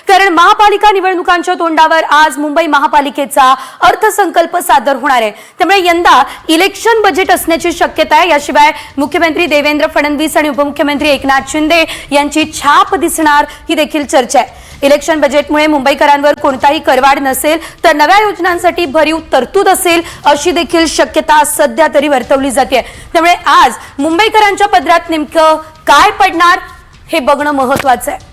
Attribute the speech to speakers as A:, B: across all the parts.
A: कारण महापालिका निवडणुकांच्या तोंडावर आज मुंबई महापालिकेचा अर्थसंकल्प सादर होणार आहे। त्यामुळे यंदा इलेक्शन बजेट असण्याची शक्यता आहे। याशिवाय मुख्यमंत्री देवेंद्र फडणवीस आणि उपमुख्यमंत्री एकनाथ शिंदे यांची छाप दिसणार ही देखील चर्चा आहे। इलेक्शन बजेटमुळे मुंबईकरांवर कोणताही करवाढ नसेल तर नव्या योजनांसाठी भरीव तरतूद असेल अशी देखील शक्यता सध्या तरी वर्तवली जाते। त्यामुळे आज मुंबईकरांच्या पदरात नेमकं काय पडणार हे बघणं महत्त्वाचं आहे।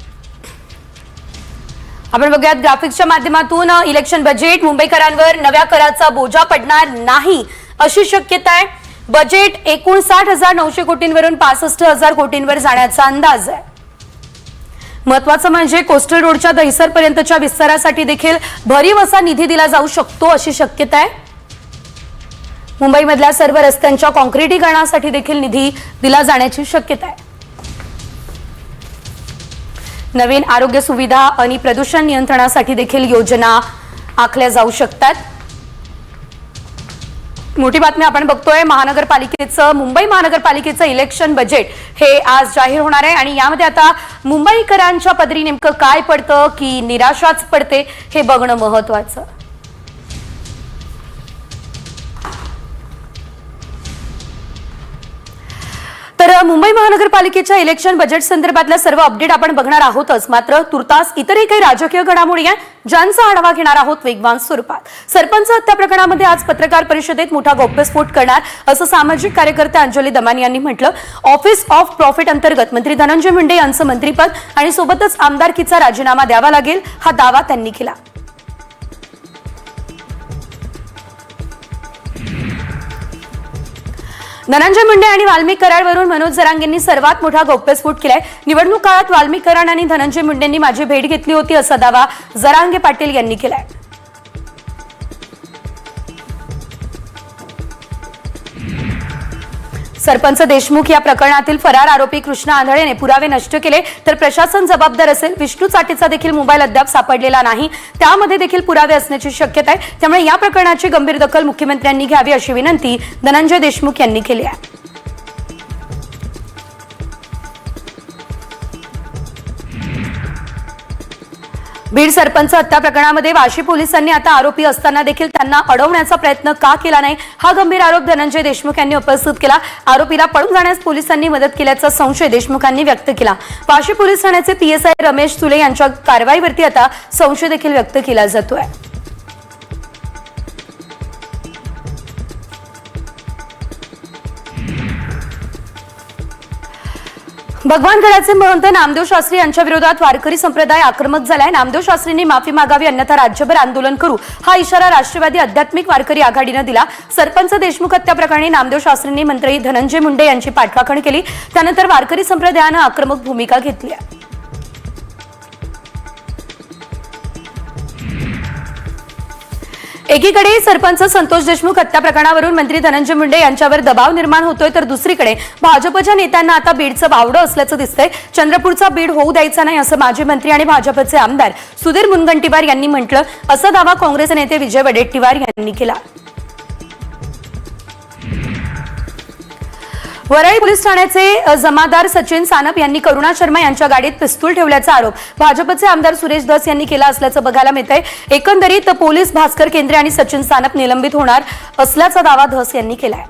A: आपण बघूयात ग्राफिक्सच्या माध्यमातून इलेक्शन बजेट मुंबईकरांवर नव्या कराचा बोजा पडणार नाही अशी शक्यता आहे। बजेट 59,900 कोटींवरून 65,000 कोटींवर जाण्याचा अंदाज आहे। महत्त्वाचं म्हणजे कोस्टल रोडच्या दहिसर पर्यंतच्या विस्तारासाठी देखील भरीव असा निधी दिला जाऊ शकतो अशी शक्यता आहे। मुंबईमधल्या सर्व रस्त्यांच्या काँक्रिटीकरणासाठी देखील निधी दिला जाण्याची शक्यता आहे। नवीन आरोग्य सुविधा आणि प्रदूषण नियंत्रणासाठी देखील योजना आखल्या जाऊ शकतात। मोठी बातमी आपण बघतोय, मुंबई महानगरपालिकेचं इलेक्शन बजेट हे आज जाहीर होणार आहे आणि यामध्ये आता मुंबईकरांच्या पदरी नेमकं काय पडतं की निराशाच पडते हे बघणं महत्त्वाचं। तर मुंबई महानगरपालिकेच्या इलेक्शन बजेट संदर्भातल्या सर्व अपडेट आपण बघणार आहोतच, मात्र तुर्तास इतरही काही राजकीय घडामोडी आहेत ज्यांचा आढावा घेणार आहोत वेगवान स्वरूपात। सरपंच हत्या प्रकरणामध्ये आज पत्रकार परिषदेत मोठा गौप्यस्फोट करणार असं सामाजिक कार्यकर्ते अंजली दमानी यांनी म्हटलं। ऑफिस ऑफ प्रॉफिट अंतर्गत मंत्री धनंजय मुंडे यांचं मंत्रीपद आणि सोबतच आमदारकीचा राजीनामा द्यावा लागेल हा दावा त्यांनी केला। धनंजय मुंडे आणि वाल्मिक कराडवरून मनोज जरांगेंनी सर्वात मोठा गौप्यस्फोट केलाय। निवडणूक काळात वाल्मिक कराड आणि धनंजय मुंडेंनी माझी भेट घेतली होती असा दावा जरांगे पाटील यांनी केलाय। सरपंच देशमुख या प्रकरणातील फरार आरोपी कृष्णा आंधळेने पुरावे नष्ट केले तर प्रशासन जबाबदार असेल। विष्णू चाटेचा देखील मोबाईल अद्याप सापडलेला नाही, त्यामध्ये देखील पुरावे असण्याची शक्यता आहे। त्यामुळे या प्रकरणाची गंभीर दखल मुख्यमंत्र्यांनी घ्यावी अशी विनंती धनंजय देशमुख यांनी केली आहे। बीड सरपंच हत्या प्रकरणामध्ये वाशी पोलिसांनी आता आरोपी असताना देखील त्यांना अडवण्याचा प्रयत्न का केला नाही हा गंभीर आरोप धनंजय देशमुख यांनी उपस्थित केला। आरोपीला पळून जाण्यास पोलिसांनी मदत केल्याचा संशय देशमुखांनी व्यक्त केला। वाशी पोलीस ठाण्याचे पीएसआय रमेश सुले यांच्या कारवाईवरती आता संशय देखील व्यक्त केला जातोय। भगवानगडाचे महंत नामदेव शास्त्री यांच्या विरोधात वारकरी संप्रदाय आक्रमक झालाय। नामदेव शास्त्रींनी माफी मागावी अन्यथा राज्यभर आंदोलन करू हा इशारा राष्ट्रवादी आध्यात्मिक वारकरी आघाडीने दिला। सरपंच देशमुख हत्या प्रकरणी नामदेव शास्त्रींनी मंत्री धनंजय मुंडे यांची पाठराखण केली, त्यानंतर वारकरी संप्रदायाने आक्रमक भूमिका घेतली आहे। एकीकडे सरपंच संतोष देशमुख हत्या प्रकरणावरून मंत्री धनंजय मुंडे यांच्यावर दबाव निर्माण होतोय तर दुसरीकडे भाजपच्या नेत्यांना आता बीडचं वावडं असल्याचं दिसतंय। चंद्रपूरचा बीड होऊ द्यायचा नाही असं माजी मंत्री आणि भाजपचे आमदार सुधीर मुनगंटीवार यांनी म्हटलं, असा दावा काँग्रेस नेते विजय वडेट्टीवार यांनी केला। वरळी पोलीस ठाण्याचे जमादार सचिन सानप यांनी करुणा शर्मा यांच्या गाडीत पिस्तूल ठेवल्याचा आरोप भाजपचे आमदार सुरेश धस यांनी केला असल्याचं बघायला मिळतंय। एकंदरीत पोलीस भास्कर केंद्रे आणि सचिन सानप निलंबित होणार असल्याचा दावा धस यांनी केलाय।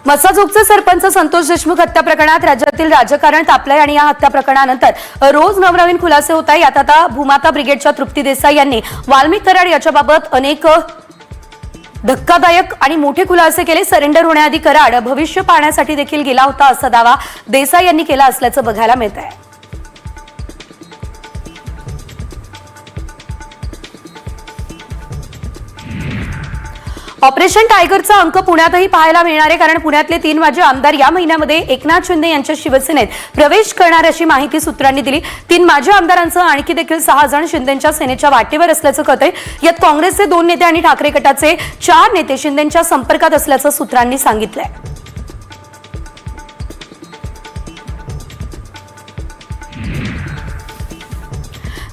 A: मस्साजोगचे सरपंच संतोष देशमुख हत्या प्रकरणात राज्यातील राजकारण तापलंय आणि या हत्या प्रकरणानंतर रोज नवनवीन खुलासे होत आहेत। यात आता भूमाता ब्रिगेडच्या तृप्ती देसाई यांनी वाल्मिक कराड याच्याबाबत अनेक धक्कादायक आणि मोठे खुलासे केले। सरेंडर होण्याआधी कराड भविष्य पाहण्यासाठी देखील गेला होता असा दावा देसाई यांनी केला असल्याचं बघायला मिळत आहे। ऑपरेशन टायगरचा अंक पुण्यातही पाहायला मिळणार आहे, कारण पुण्यातले 3 माजी आमदार या महिन्यामध्ये एकनाथ शिंदे यांच्या शिवसेनेत प्रवेश करणार अशी माहिती सूत्रांनी दिली। 3 माजी आमदारांसह आणखी देखील 6 जण शिंदेच्या सेनेच्या वाटेवर असल्याचं कळतंय। यात काँग्रेसचे 2 नेते आणि ठाकरे गटाचे 4 नेते शिंदेच्या संपर्कात असल्याचं सूत्रांनी सांगितलंय।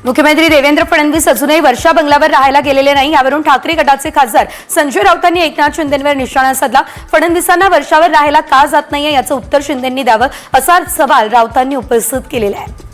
A: मुख्यमंत्री देवेंद्र फडणवीस अजूनही वर्षा बंगल्यावर राहायला गेलेले नाही। यावरून ठाकरे गटाचे खासदार संजय राऊतांनी एकनाथ शिंदेंवर निशाणा साधला। फडणवीसांना वर्षावर राहायला का जात नाहीये याचं उत्तर शिंदेंनी द्यावं, असा सवाल राऊतांनी उपस्थित केलेला आहे।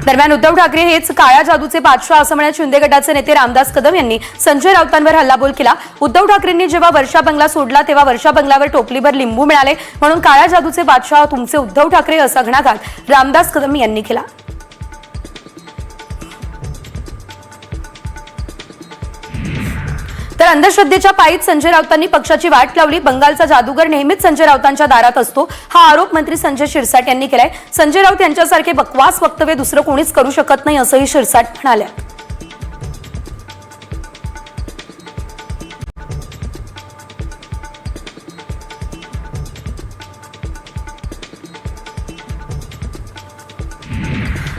A: दरम्यान उद्धव ठाकरे हेच काळ्या जादूचे बादशाह असं म्हणत शिंदे गटाचे नेते रामदास कदम यांनी संजय राऊतांवर हल्लाबोल केला। उद्धव ठाकरेंनी जेव्हा वर्षा बंगला सोडला तेव्हा वर्षा बंगल्यावर टोपलीभर लिंबू मिळाले, म्हणून काळ्या जादूचे बादशाह तुमचे उद्धव ठाकरे असा घणाघात रामदास कदम यांनी केला। तर अंधश्रद्धेच्या पायीच संजय राऊतांनी पक्षाची वाट लावली। बंगालचा जादूगर नेहमीच संजय राऊतांच्या दारात असतो, हा आरोप मंत्री संजय शिरसाट यांनी केलाय। संजय राऊत यांच्यासारखे बकवास वक्तव्य दुसरं कोणीच करू शकत नाही असंही शिरसाट म्हणाले।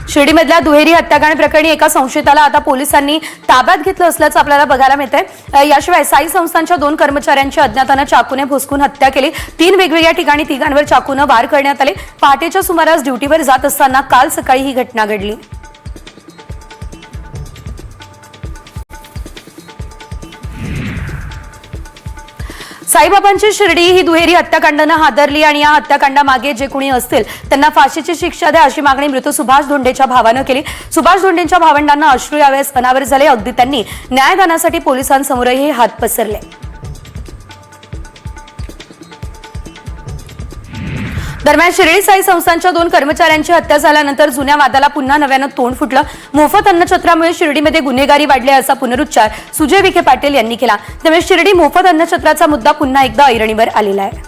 A: शिर्डीमधल्या दुहेरी हत्याकांड प्रकरणी एका संशयिताला आता पोलिसांनी ताब्यात घेतलं असल्याचं आपल्याला बघायला मिळतंय। याशिवाय साई संस्थांच्या 2 कर्मचाऱ्यांची अज्ञातानं चाकूने भोसकून हत्या केली। 3 वेगवेगळ्या ठिकाणी तिघांवर चाकूने वार करण्यात आले। पहाटेच्या सुमारास ड्युटीवर जात असताना काल सकाळी ही घटना घडली। साईबाबांची शिर्डी ही दुहेरी हत्याकांडानं हादरली आणि या हत्याकांडामागे जे कोणी असतील त्यांना फाशीची शिक्षा द्या अशी मागणी मृत सुभाष धोंडेच्या भावानं केली। सुभाष धोंडेंच्या भावंडांना अश्रू यावेळेस अनावर झाले। अगदी त्यांनी न्यायदानासाठी पोलिसांसमोरही हात पसरले। दरम्यान शिर्डी साई संस्थांच्या 2 कर्मचाऱ्यांची हत्या झाल्यानंतर जुन्या वादाला पुन्हा नव्यानं तोंड फुटलं। मोफत अन्नछत्रामुळे शिर्डीमध्ये गुन्हेगारी वाढली असा पुनरुच्चार सुजय विखे पाटील यांनी केला। त्यामुळे शिर्डी मोफत अन्नछत्राचा मुद्दा पुन्हा एकदा ऐरणीवर आलेला आहे।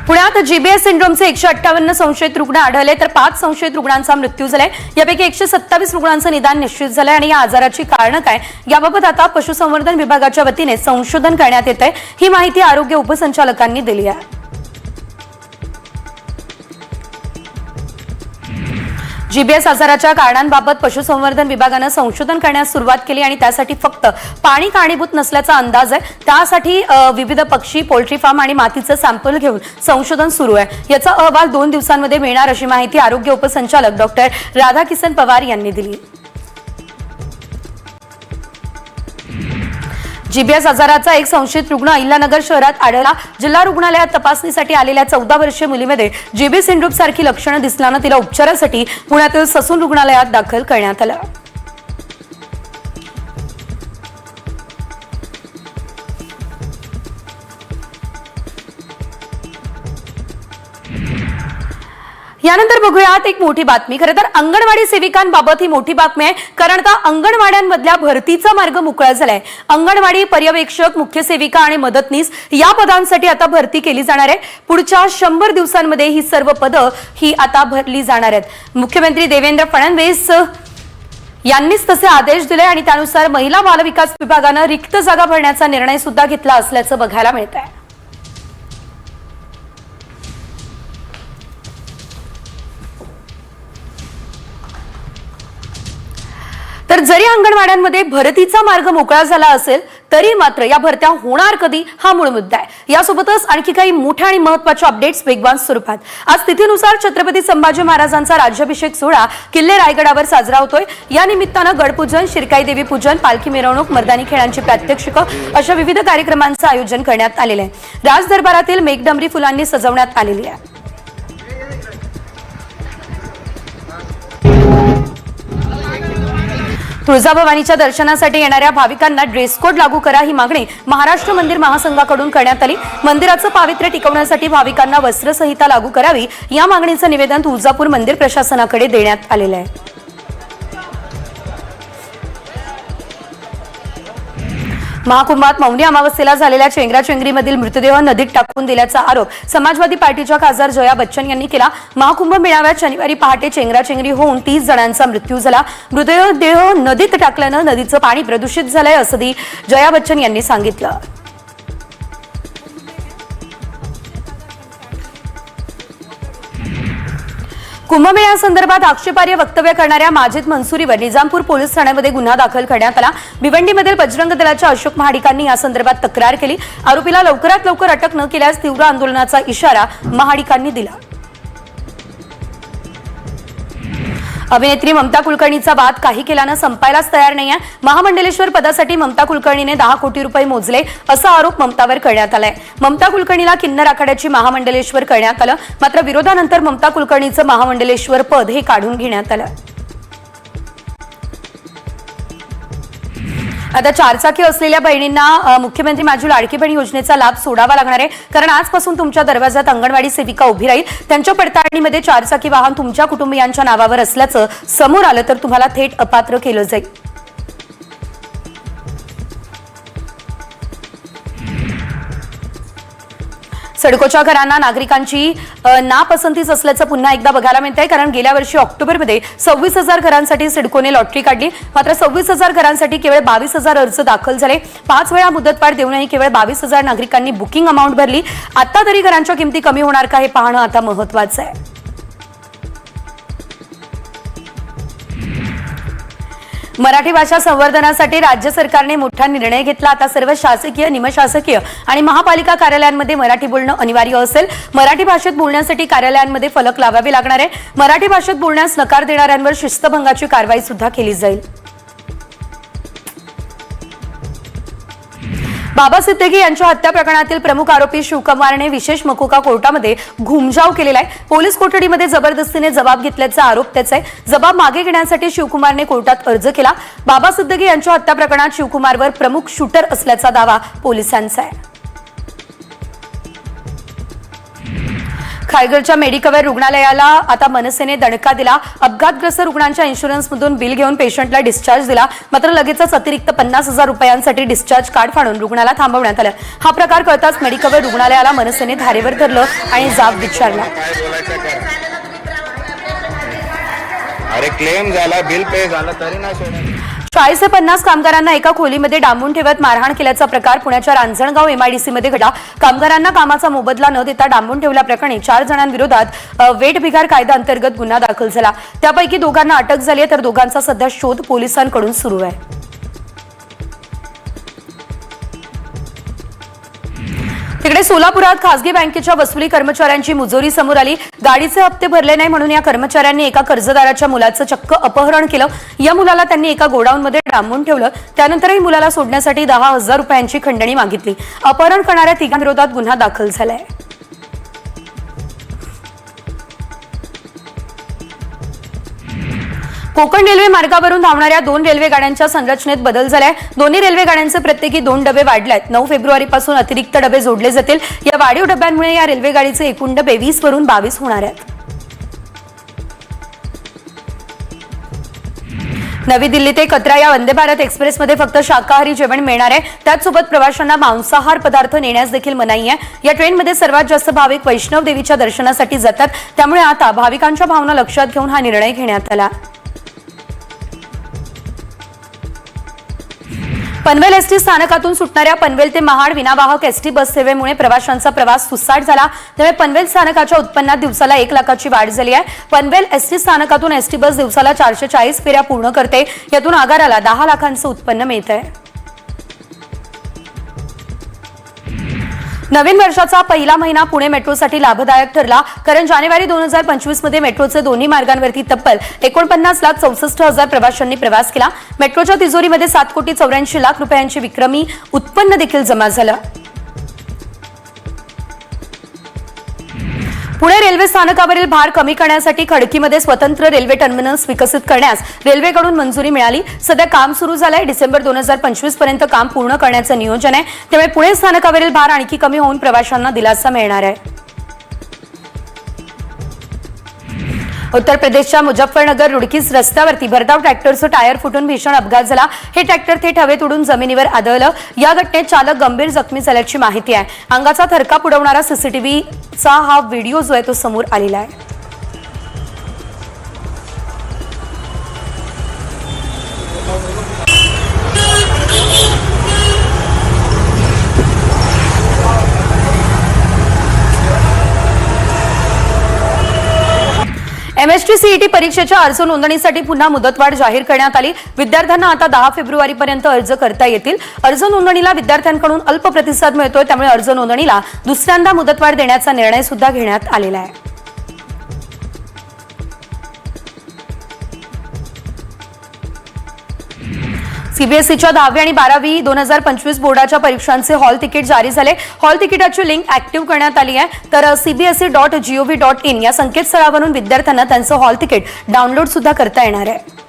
A: पुण्यात जीबीएस सिंड्रोमचे 158 संशयित रुग्ण आढळले, तर 5 संशयित रुग्णांचा मृत्यू झालाय। यापैकी 127 रुग्णांचं निदान निश्चित झालंय आणि या आजाराची कारणं काय याबाबत आता पशुसंवर्धन विभागाच्या वतीने संशोधन करण्यात येत आहे। ही माहिती आरोग्य उपसंचालकांनी दिली आहे। जीबीएस आजाराच्या कारणांबाबत पशुसंवर्धन विभागानं संशोधन करण्यास सुरुवात केली आणि त्यासाठी फक्त पाणी कारणीभूत नसल्याचा अंदाज आहे। त्यासाठी विविध पक्षी, पोल्ट्री फार्म आणि मातीचं सॅम्पल घेऊन संशोधन सुरू आहे। याचा अहवाल 2 दिवसांमध्ये मिळणार अशी माहिती आरोग्य उपसंचालक डॉक्टर राधाकिसन पवार यांनी दिली। जीबीएस आजाराचा एक संशयित रुग्ण अहिल्यानगर शहरात आढळला। जिल्हा रुग्णालयात तपासणीसाठी आलेल्या 14 वर्षीय मुलीमध्ये जीबी सिंड्रोम सारखी लक्षणं दिसल्यानं तिला उपचारासाठी पुण्यातील ससून रुग्णालयात दाखल करण्यात आलं। यानंतर बघूयात एक मोठी बातमी। खरं तर अंगणवाडी सेविकांबाबत ही मोठी बातमी आहे, कारण आता अंगणवाड्यांमधल्या भरतीचा मार्ग मोकळा झालाय। अंगणवाडी पर्यवेक्षक, मुख्य सेविका आणि मदतनीस या पदांसाठी आता भरती केली जाणार आहे। पुढच्या 100 दिवसांमध्ये ही सर्व पदं ही आता भरली जाणार आहेत। मुख्यमंत्री देवेंद्र फडणवीस यांनीच तसे आदेश दिले आणि त्यानुसार महिला बालविकास विभागानं रिक्त जागा भरण्याचा निर्णय सुद्धा घेतला असल्याचं बघायला मिळत आहे। तर जरी अंगणवाड्यांमध्ये भरतीचा मार्ग मोकळा झाला असेल तरी मात्र या भरत्या होणार कधी हा मूळ मुद्दा आहे। यासोबतच आणखी काही मोठ्या आणि महत्त्वाच्या अपडेट्स वेगवान स्वरूपात। आज तिथीनुसार छत्रपती संभाजी महाराजांचा राज्याभिषेक सोहळा किल्ले रायगडावर साजरा होतोय। या निमित्तानं गडपूजन, शिरकाई देवी पूजन, पालखी मिरवणूक, मर्दानी खेळांची प्रात्यक्षिकं अशा विविध कार्यक्रमांचं आयोजन करण्यात आलेलं आहे। राजदरबारातील मेघडंबरी फुलांनी सजवण्यात आलेली आहे। तुळजाभवानीच्या दर्शनासाठी येणाऱ्या भाविकांना ड्रेस कोड लागू करा ही मागणी महाराष्ट्र मंदिर महासंघाकडून करण्यात आली। मंदिराचं पावित्र्य टिकवण्यासाठी भाविकांना वस्त्रसंहिता लागू करावी या मागणीचं निवेदन तुळजापूर मंदिर प्रशासनाकडे देण्यात आलेलं आहे। महाकुंभात मौनी अमावस्येला झालेल्या चेंगराचेंगरीमधील मृतदेह नदीत टाकून दिल्याचा आरोप समाजवादी पार्टीच्या खासदार जया बच्चन यांनी केला। महाकुंभ मेळाव्यात शनिवारी पहाटे चेंगराचेंगरी होऊन 30 जणांचा मृत्यू झाला। मृतदेह नदीत टाकल्यानं नदीचं पाणी प्रदूषित झालंय असंही जया बच्चन यांनी सांगितलं। कुंभमेळ्यासंदर्भात आक्षेपार्ह वक्तव्य करणाऱ्या माजिद मंसुरीवर निजामपूर पोलीस ठाण्यामध्ये गुन्हा दाखल करण्यात आला। भिवंडीमधील बजरंग दलाच्या अशोक महाडिकांनी या संदर्भात तक्रार केली। आरोपीला लवकरात लवकर अटक न केल्यास तीव्र आंदोलनाचा इशारा महाडिकांनी दिला। अभिनेत्री ममता कुलकर्णीचा वाद काही केल्यानं संपायलाच तयार नाहीये। महामंडलेश्वर पदासाठी ममता कुलकर्णीने 10 कोटी रुपये मोजले असा आरोप ममतावर करण्यात आलाय। ममता कुलकर्णीला किन्नर आखाड्याची महामंडलेश्वर करण्यात आलं, मात्र विरोधानंतर ममता कुलकर्णीचं महामंडलेश्वर पद हे काढून घेण्यात आलं। आता चारचाकी असलेल्या बहिणींना मुख्यमंत्री माझी लाडकी बहीण योजनेचा लाभ सोडावा लागणार आहे, कारण आजपासून तुमच्या दरवाजात अंगणवाडी सेविका उभी राहील। त्यांच्या पडताळणीमध्ये चारचाकी वाहन तुमच्या कुटुंबियांच्या नावावर असल्याचं समोर आलं तर तुम्हाला थेट अपात्र केलं जाईल। सडकोच्या घरांना नागरिकांची नापसंतीच असल्याचं पुन्हा एकदा बघायला मिळतंय, कारण गेल्या वर्षी ऑक्टोबरमध्ये 26,000 घरांसाठी सिडकोने लॉटरी काढली, मात्र 26,000 घरांसाठी केवळ 22,000 अर्ज दाखल झाले। 5 वेळा मुदतवाढ देऊनही केवळ 22,000 नागरिकांनी बुकिंग अमाऊंट भरली। आता तरी घरांच्या किमती कमी होणार का हे पाहणं आता महत्त्वाचं आहे। मराठी भाषा संवर्धनासाठी राज्य सरकारने मोठा निर्णय घेतला। आता सर्व शासकीय, निमशासकीय आणि महापालिका कार्यालयांमध्ये मराठी बोलणं अनिवार्य असेल। मराठी भाषेत बोलण्यासाठी कार्यालयांमध्ये फलक लावावे लागणार आहे। मराठी भाषेत बोलण्यास नकार देणाऱ्यांवर शिस्तभंगाची कारवाई सुद्धा केली जाईल। बाबा सिद्दीकी यांच्या हत्या प्रकरणातील प्रमुख आरोपी शिवकुमारने विशेष मकोका कोर्टामध्ये घुमजाव केलेला आहे। पोलीस कोठडीमध्ये जबरदस्तीने जबाब घेतल्याचा आरोप त्याचा आहे। जबाब मागे घेण्यासाठी शिवकुमारने कोर्टात अर्ज केला। बाबा सिद्दीकी यांच्या हत्या प्रकरणात शिवकुमारवर प्रमुख शूटर असल्याचा दावा पोलिसांचा आहे। खायगरच्या मेडिकवर रुग्णालयाला आता मनसेने दणका दिला। अपघातग्रस्त रुग्णांच्या इन्शुरन्समधून बिल घेऊन पेशंटला डिस्चार्ज दिला, मात्र लगेचच अतिरिक्त 50,000 रुपयांसाठी डिस्चार्ज कार्ड फाडून रुग्णाला थांबवण्यात आलं। हा प्रकार कळताच मेडिकवर रुग्णालयाला मनसेने धारेवर धरलं आणि जाब विचारला।
B: अरे क्लेम झाला, बिल पे झालं तरी नाही सोडणार।
A: 40 ते 50 कामगारांना एका खोलीमध्ये डांबून ठेवत मारहाण केल्याचा प्रकार पुण्याच्या रांजणगाव एमआयडीसीमध्ये घडला। कामगारांना कामाचा मोबदला न देता डांबून ठेवल्याप्रकरणी 4 जणांविरोधात वेठबिगार कायदा अंतर्गत गुन्हा दाखल झाला। त्यापैकी दोघांना अटक झाली आहे, तर दोघांचा सध्या शोध पोलिसांकडून सुरू आहे। तिकडे सोलापुरात खासगी बँकेच्या वसुली कर्मचाऱ्यांची मुजोरी समोर आली। गाडीचे हप्ते भरले नाही म्हणून या कर्मचाऱ्यांनी एका कर्जदाराच्या मुलाचं चक्क अपहरण केलं। या मुलाला त्यांनी एका गोडाऊनमध्ये डांबून ठेवलं। त्यानंतरही मुलाला सोडण्यासाठी 10,000 रुपयांची खंडणी मागितली। अपहरण करणाऱ्या तिघांविरोधात गुन्हा दाखल झालाय। कोकण रेल्वे मार्गावरून धावणाऱ्या 2 रेल्वे गाड्यांच्या संरचनेत बदल झालाय। दोन्ही रेल्वे गाड्यांचे प्रत्येकी 2 डबे वाढलेत। 9 फेब्रुवारीपासून अतिरिक्त डबे जोडले जातील। या वाढीव डब्यांमुळे या रेल्वे गाडीचे एकूण डबे 20 वरून 22 होणार आहेत। नवी दिल्ली ते कतरा या वंदे भारत एक्सप्रेसमध्ये फक्त शाकाहारी जेवण मिळणार आहे। त्याचसोबत प्रवाशांना मांसाहार पदार्थ नेण्यास देखील मनाई आहे। या ट्रेनमध्ये सर्वात जास्त भाविक वैष्णव देवीच्या दर्शनासाठी जातात, त्यामुळे आता भाविकांच्या भावना लक्षात घेऊन हा निर्णय घेण्यात आला। पनवेल एसटी स्थानकातून सुटणाऱ्या पनवेल ते महाड विनावाहक एसटी बस सेवेमुळे प्रवाशांचा प्रवास सुसाट झाला। त्यामुळे पनवेल स्थानकाच्या उत्पन्नात दिवसाला 1 लाखाची वाढ झाली आहे। पनवेल एसटी स्थानकातून एसटी बस दिवसाला 440 फेऱ्या पूर्ण करते। यातून आगाराला 10 लाखांचं उत्पन्न मिळतंय। नवीन वर्षाचा पहिला महिना पुणे मेट्रोसाठी लाभदायक ठरला, कारण जानेवारी 2025 मध्ये मेट्रोचे दोन्ही मार्गांवरती तब्बल 49,64,000 प्रवाशांनी प्रवास केला। मेट्रोच्या तिजोरीमध्ये 7,84,00,000 रुपयांची विक्रमी उत्पन्न देखील जमा झालं। पुणे रेल्वे स्थानकावरील भार कमी करण्यासाठी खडकीमध्ये स्वतंत्र रेल्वे टर्मिनल्स विकसित करण्यास रेल्वेकडून मंजुरी मिळाली। सध्या काम सुरू झालंय। डिसेंबर 2025 पर्यंत काम पूर्ण करण्याचं नियोजन आहे। त्यामुळे पुणे स्थानकावरील भार आणखी कमी होऊन प्रवाशांना दिलासा मिळणार आहे। उत्तर प्रदेशच्या मुजफ्फरनगर रुडकीस रस्त्यावरती भरधाव ट्रॅक्टरचं टायर फुटून भीषण अपघात झाला। हे ट्रॅक्टर थेट हवेत उडून जमिनीवर आदळलं। या घटनेत चालक गंभीर जखमी झाल्याची माहिती आहे। अंगाचा थरकाप उडवणारा सीसीटीव्हीचा हा व्हिडिओ जो आहे तो समोर आलेला आहे। एमएसटी सीईटी परीक्षेच्या अर्ज नोंदणीसाठी पुन्हा मुदतवाढ जाहीर करण्यात आली। विद्यार्थ्यांना आता 10 फेब्रुवारीपर्यंत अर्ज करता येतील। अर्ज नोंदणीला विद्यार्थ्यांकडून अल्प प्रतिसाद मिळतोय, त्यामुळे अर्ज नोंदणीला दुसऱ्यांदा मुदतवाढ देण्याचा निर्णय सुद्धा घेण्यात आलेला आहे। सीबीएसईच्या 10वी आणि 12वी 2025 बोर्डाच्या परीक्षांचे हॉल तिकीट जारी झाले। हॉल तिकिटाची लिंक ऍक्टिव्ह करण्यात आली आहे, तर cbse.gov.in या संकेतस्थळावरून विद्यार्थ्यांना त्यांचं हॉल तिकीट डाउनलोड सुद्धा करता येणार आहे।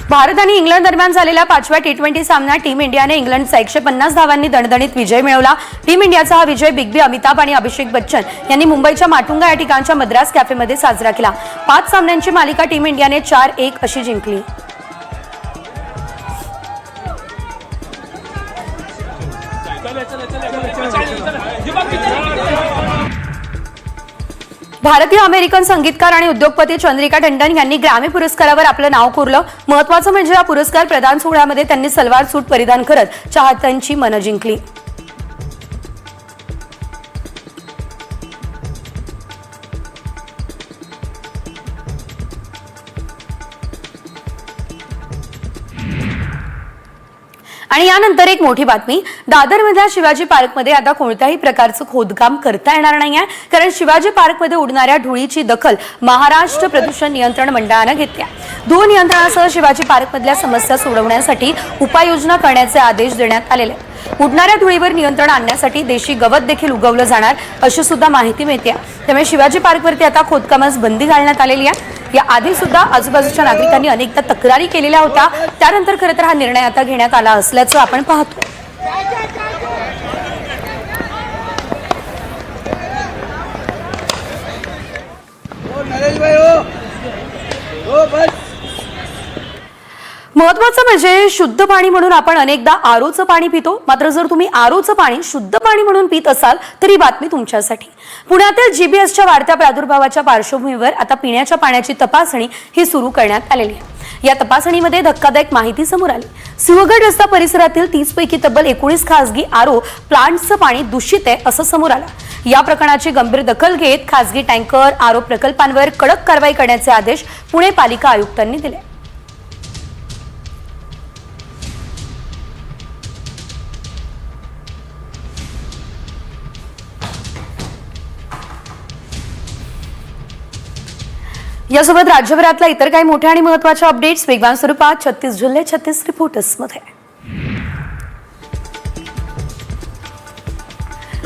A: भारत आणि इंग्लंड दरम्यान झालेल्या 5व्या टी20 सामन्यात टीम इंडियाने इंग्लंडचा 150 धावांनी दणदणीत विजय मिळवला। टीम इंडियाचा हा विजय बिग बी, अमिताभ आणि अभिषेक बच्चन यांनी मुंबईच्या माटुंगा या ठिकाणच्या मद्रास कॅफेमध्ये साजरा केला। 5 सामन्यांची मालिका टीम इंडियाने 4-1 अशी जिंकली। भारतीय अमेरिकन संगीतकार आणि उद्योगपती चंद्रिका टंडन यांनी ग्रॅमी पुरस्कारावर आपलं नाव कोरलं। महत्त्वाचं म्हणजे या पुरस्कार प्रदान सोहळ्यामध्ये त्यांनी सलवार सूट परिधान करत चाहत्यांची मनं जिंकली। आणि यानंतर एक मोठी बातमी, दादरमधल्या शिवाजी पार्कमध्ये आता कोणत्याही प्रकारचं खोदकाम करता येणार नाहीये, कारण शिवाजी पार्कमध्ये उडणाऱ्या धुळीची दखल महाराष्ट्र प्रदूषण नियंत्रण मंडळानं घेतली आहे। धूळ नियंत्रणासह शिवाजी पार्कमधल्या समस्या सोडवण्यासाठी उपाययोजना करण्याचे आदेश देण्यात आलेले आहेत। उडणाऱ्या धुळीवर नियंत्रण आणण्यासाठी देशी गवत देखील उगवलं जाणार अशी सुद्धा माहिती मिळते। त्यामुळे शिवाजी पार्कवरती आता खोदकामास बंदी घालण्यात आलेली आहे। या आधी सुद्धा आजूबाजूच्या नागरिकांनी अनेकदा तक्रारी केलेल्या होत्या, त्यानंतर खरं तर हा निर्णय आता घेण्यात आला असल्याचं आपण पाहतो। महत्त्वाचं म्हणजे शुद्ध पाणी म्हणून आपण अनेकदा आरोचं पाणी पितो, मात्र जर तुम्ही आरोचं पाणी शुद्ध पाणी म्हणून पित असाल तर ही बातमी तुमच्यासाठी। पुण्यातील जीबीएसच्या वाढत्या प्रादुर्भावाच्या पार्श्वभूमीवर आता पिण्याच्या पाण्याची तपासणी ही सुरू करण्यात आलेली आहे। या तपासणीमध्ये धक्कादायक माहिती समोर आली। सिंहगड रस्ता परिसरातील 30 पैकी तब्बल 19 खासगी आरो प्लांटचं पाणी दूषित आहे असं समोर आलं। या प्रकरणाची गंभीर दखल घेत खासगी टँकर आरो प्रकल्पांवर कडक कारवाई करण्याचे आदेश पुणे पालिका आयुक्तांनी दिले। यासोबत राज्यभरातल्या इतर काही मोठ्या आणि महत्त्वाच्या अपडेट्स वेगवान स्वरूपात 36 जिल्हे 36 रिपोर्टर्समध्ये।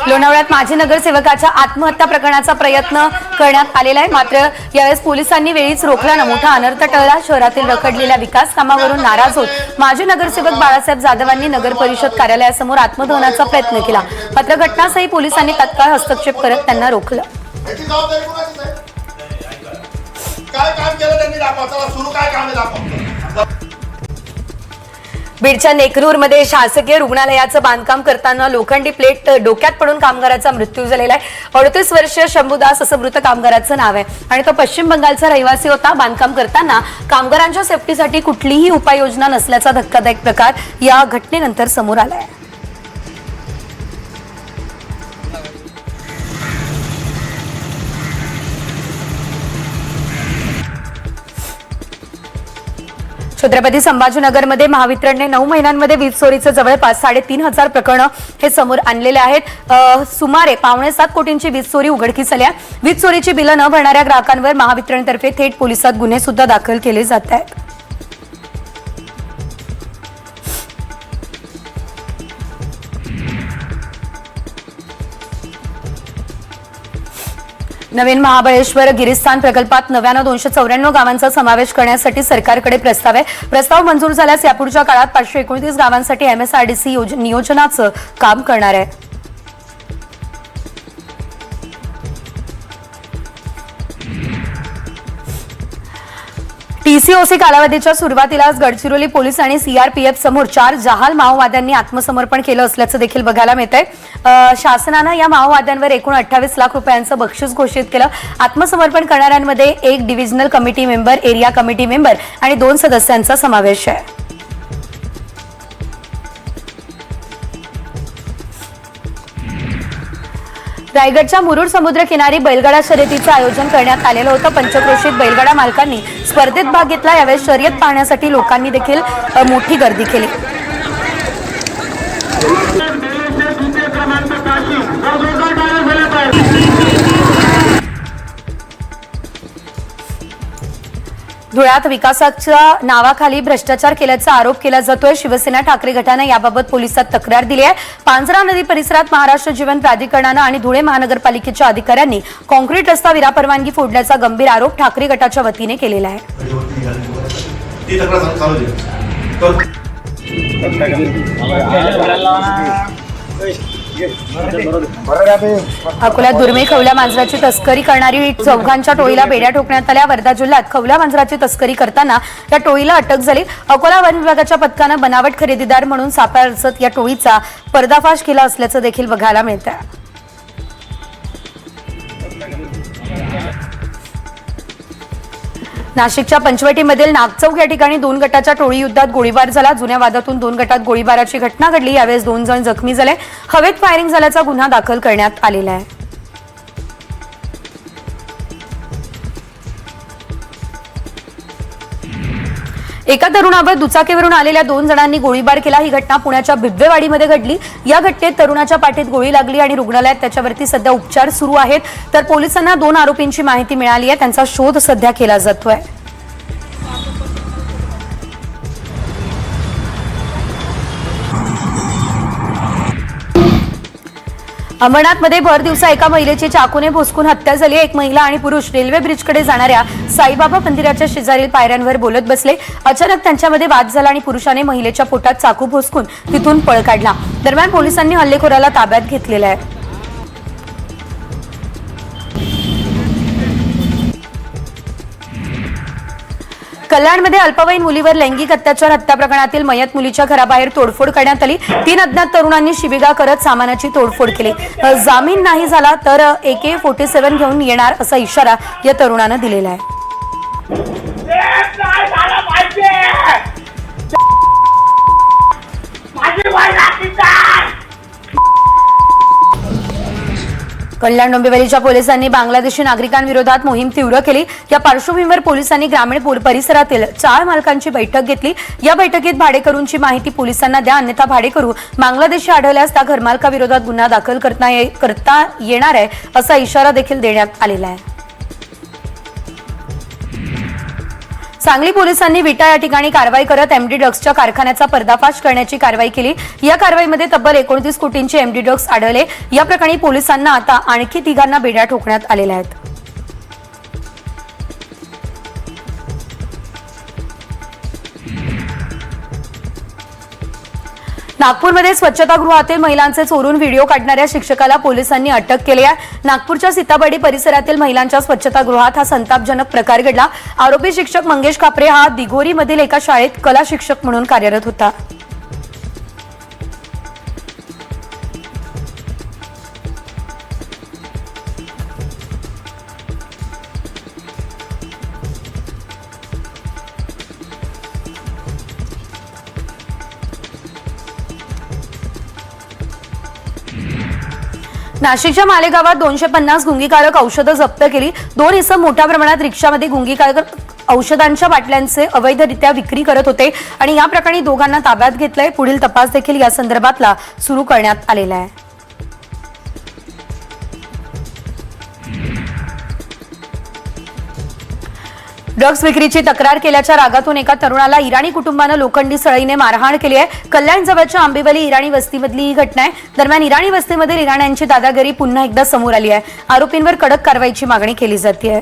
A: लोणावळ्यात माजी नगरसेवकाच्या आत्महत्या प्रकरणाचा प्रयत्न करण्यात आलेला आहे, मात्र यावेळेस पोलिसांनी वेळीच रोखल्यानं मोठा अनर्थ टळला। शहरातील रखडलेल्या विकास कामावरून नाराज होत माजी नगरसेवक बाळासाहेब जाधवांनी नगर परिषद कार्यालयासमोर आत्मदहनाचा प्रयत्न केला, मात्र घटनास्थळी पोलिसांनी तात्काळ हस्तक्षेप करत त्यांना रोखलं।
C: काय काम केलं त्यांनी दाखवा, चला सुरू काय काम आहे दाखवा।
A: बीडच्या नेकरूरमध्ये शासकीय रुग्णालयाचं बांधकाम करताना लोखंडी प्लेट डोक्यात पडून कामगाराचा मृत्यू झालेला आहे। 38 वर्षीय शंभूदास असं मृत कामगाराचं नाव आहे आणि तो पश्चिम बंगालचा रहिवासी होता। बांधकाम करताना कामगारांच्या सेफ्टीसाठी कुठलीही उपाययोजना नसल्याचा धक्कादायक प्रकार या घटनेनंतर समोर आला आहे। छत्रपती संभाजीनगरमध्ये महावितरणने 9 महिन्यांमध्ये वीज चोरीचे जवळपास 3,500 प्रकरणं हे समोर आणलेले आहेत। सुमारे 6.25 कोटींची वीज चोरी उघडकीस आली आहे। वीज चोरीची बिलं न भरणाऱ्या ग्राहकांवर महावितरणतर्फे थेट पोलिसात गुन्हे सुद्धा दाखल केले जात आहेत। नवीन महाबळेश्वर गिरिस्थान प्रकल्पात नव्यानं 294 गावांचा समावेश करण्यासाठी सरकारकडे प्रस्ताव आहे। प्रस्ताव मंजूर झाल्यास यापुढच्या काळात 529 गावांसाठी MSRDC नियोजनाचं काम करणार आहे। टीसीओसी कालावधीच्या सुरुवातीलाच गडचिरोली पोलीस आणि सीआरपीएफ समोर 4 जहाल माओवाद्यांनी आत्मसमर्पण केलं असल्याचं देखील बघायला मिळतंय। शासनानं या माओवाद्यांवर एकूण 28 लाख रुपयांचं बक्षीस घोषित केलं। आत्मसमर्पण करणाऱ्यांमध्ये 1 divisional committee member, area committee member आणि 2 सदस्यांचा समावेश आहे। रायगडच्या मुरुड समुद्रकिनारी बैलगाडा शर्यतीचं आयोजन करण्यात आलेलं होतं. पंचक्रोशीत बैलगाडा मालकांनी स्पर्धेत भाग घेतला. यावेळी शर्यत पाहण्यासाठी लोकांनी देखील मोठी गर्दी केली. धुळ्यात विकासाच्या नावाखाली भ्रष्टाचार केल्याचा आरोप केला जातोय. शिवसेना ठाकरे गटानं याबाबत पोलिसात तक्रार दिली आहे. पांझरा नदी परिसरात महाराष्ट्र जीवन प्राधिकरणानं आणि धुळे महानगरपालिकेच्या अधिकाऱ्यांनी कॉन्क्रीट रस्ता विनापरवानगी फोडण्याचा गंभीर आरोप ठाकरे गटाच्या वतीने केलेला आहे. अकोल्यात दुर्मिळ खवल्या मांजराची तस्करी करणारी चौघांच्या टोळीला बेड्या ठोकण्यात आल्या. वर्धा जिल्ह्यात खवल्या मांजराची तस्करी करताना या टोळीला अटक झाली. अकोला वन विभागाच्या पथकानं बनावट खरेदीदार म्हणून सापळा रचत या टोळीचा पर्दाफाश केला असल्याचं देखील बघायला मिळत आहे. नाशिकच्या पंचवटीमधील नागचौक या ठिकाणी 2 गटाच्या टोळी युद्धात गोळीबार झाला. जुन्या वादातून 2 गटात गोळीबाराची घटना घडली. यावेळेस 2 जण जखमी झाले. हवेत फायरिंग झाल्याचा गुन्हा दाखल करण्यात आलेला आहे. एका तरुणावर दुचाकीवरून आलेल्या 2 जणांनी गोळीबार केला. ही घटना पुण्याच्या बिब्बेवाडीमध्ये घडली. या घटनेत तरुणाच्या पाठीत गोळी लागली आणि रुग्णालयात त्याच्यावरती सध्या उपचार सुरू आहेत. तर पोलिसांना 2 आरोपींची माहिती मिळाली आहे. त्यांचा शोध सध्या केला जातोय. अंबरनाथमध्ये भर दिवसा एका महिलेची चाकूने भोसकून हत्या झाली. एक महिला आणि पुरुष रेल्वे ब्रिजकडे जाणाऱ्या साईबाबा मंदिराच्या शेजारील पायऱ्यांवर बोलत बसले. अचानक त्यांच्यामध्ये वाद झाला आणि पुरुषाने महिलेच्या पोटात चाकू भोसकून तिथून पळ काढला. दरम्यान पोलिसांनी हल्लेखोराला ताब्यात घेतलेलं आहे. कल्याणमध्ये अल्पवयीन मुलीवर लैंगिक अत्याचार हत्या प्रकरणातील मयत मुलीच्या घराबाहेर तोडफोड करण्यात आली. 3 अज्ञात तरुणांनी शिवीगाळ करत सामानाची तोडफोड केली. जामीन नाही झाला तर AK-47 घेऊन येणार असा इशारा या तरुणानं दिलेला आहे. कल्याण डोंबिवलीच्या पोलिसांनी बांगलादेशी नागरिकांविरोधात मोहीम तीव्र केली. या पार्श्वभूमीवर पोलिसांनी ग्रामीण परिसरातील चाळ मालकांची बैठक घेतली. या बैठकीत भाडेकरूंची माहिती पोलिसांना द्या, अन्यथा भाडेकरू बांगलादेशी आढळल्यास त्या घरमालकाविरोधात गुन्हा दाखल करता येणार आहे असा इशारा देखील देण्यात आलेला आहे. सांगली पोलिसांनी विटा या ठिकाणी कारवाई करत MD ड्रग्सच्या कारखान्याचा पर्दाफाश करण्याची कारवाई केली. या कारवाईमध्ये तब्बल 29 कोटींचे MD ड्रग्स आढळले. या प्रकरणी पोलिसांना आता आणखी 3 बेड्या ठोकण्यात आलेल्या आहेत. नागपूरमध्ये स्वच्छतागृहातील महिलांचे चोरून व्हिडिओ काढणाऱ्या शिक्षकाला पोलिसांनी अटक केली आहे. नागपूरच्या सीताबर्डी परिसरातील महिलांच्या स्वच्छतागृहात हा संतापजनक प्रकार घडला. आरोपी शिक्षक मंगेश कापरे हा दिघोरीमधील एका शाळेत कला शिक्षक म्हणून कार्यरत होता. नाशिकच्या मालेगावात 250 गुंगीकारक औषधं जप्त केली. 2 इसम मोठ्या प्रमाणात रिक्षामध्ये गुंगीकारक औषधांच्या बाटल्यांचे अवैधरित्या विक्री करत होते आणि या प्रकरणी 2 ताब्यात घेतलंय. पुढील तपास देखील या संदर्भातला सुरू करण्यात आलेला आहे. ड्रग्स विक्रीची तक्रार केल्याच्या रागातून एका तरुणाला इराणी कुटुंबानं लोखंडी सळईने मारहाण केली आहे. कल्याण जवळच्या आंबेवली इराणी वस्तीमधली ही घटना आहे. दरम्यान इराणी वस्तीमधील इराण्यांची दादागिरी पुन्हा एकदा समोर आली आहे. आरोपींवर कडक कारवाईची मागणी केली जाते.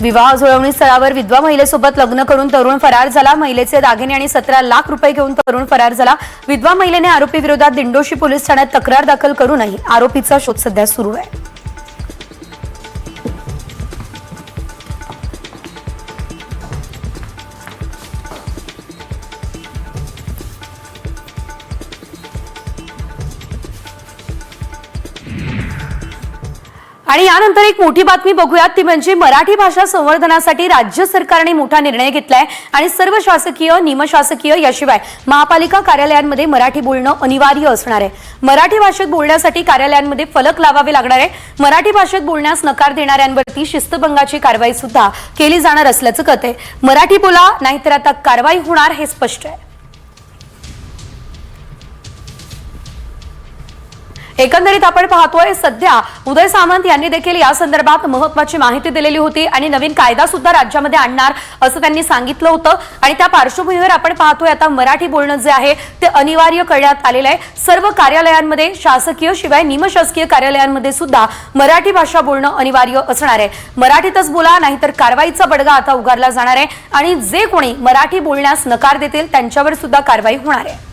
A: विवाह जुळवणी स्थळावर विधवा महिलेसोबत लग्न करून तरुण फरार झाला. महिलेचे दागिने आणि 17 लाख रुपये घेऊन तरुण फरार झाला. विधवा महिलेने आरोपी विरोधात दिंडोशी पोलीस ठाण्यात तक्रार दाखल करूनही आरोपीचा शोध सध्या सुरू आहे. आणि यानंतर एक मोठी बातमी बघूयात, ती म्हणजे मराठी भाषा संवर्धनासाठी राज्य सरकारने मोठा निर्णय घेतलाय आणि सर्व शासकीय, निमशासकीय याशिवाय महापालिका कार्यालयांमध्ये मराठी बोलणं अनिवार्य असणार आहे. मराठी भाषेत बोलण्यासाठी कार्यालयांमध्ये फलक लावावे लागणार आहे. मराठी भाषेत बोलण्यास नकार देणाऱ्यांवरती शिस्तभंगाची कारवाई सुद्धा केली जाणार असल्याचं कळतंय. मराठी बोला नाहीतर आता कारवाई होणार हे स्पष्ट आहे. एकंदरीत आपण पाहतोय सध्या उदय सामंत यांनी देखील या संदर्भात महत्त्वाची माहिती दिलेली होती आणि नवीन कायदा सुद्धा राज्यामध्ये आणणार असं त्यांनी सांगितलं होतं. आणि त्या पार्श्वभूमीवर आपण पाहतोय आता मराठी बोलणं जे आहे ते अनिवार्य करण्यात आलेलं आहे. सर्व कार्यालयांमध्ये, शासकीय शिवाय निमशासकीय कार्यालयांमध्ये सुद्धा मराठी भाषा बोलणं अनिवार्य असणार आहे. मराठीतच बोला नाहीतर कारवाईचा बडगा आता उगारला जाणार आहे आणि जे कोणी मराठी बोलण्यास नकार देतील त्यांच्यावर सुद्धा कारवाई होणार आहे.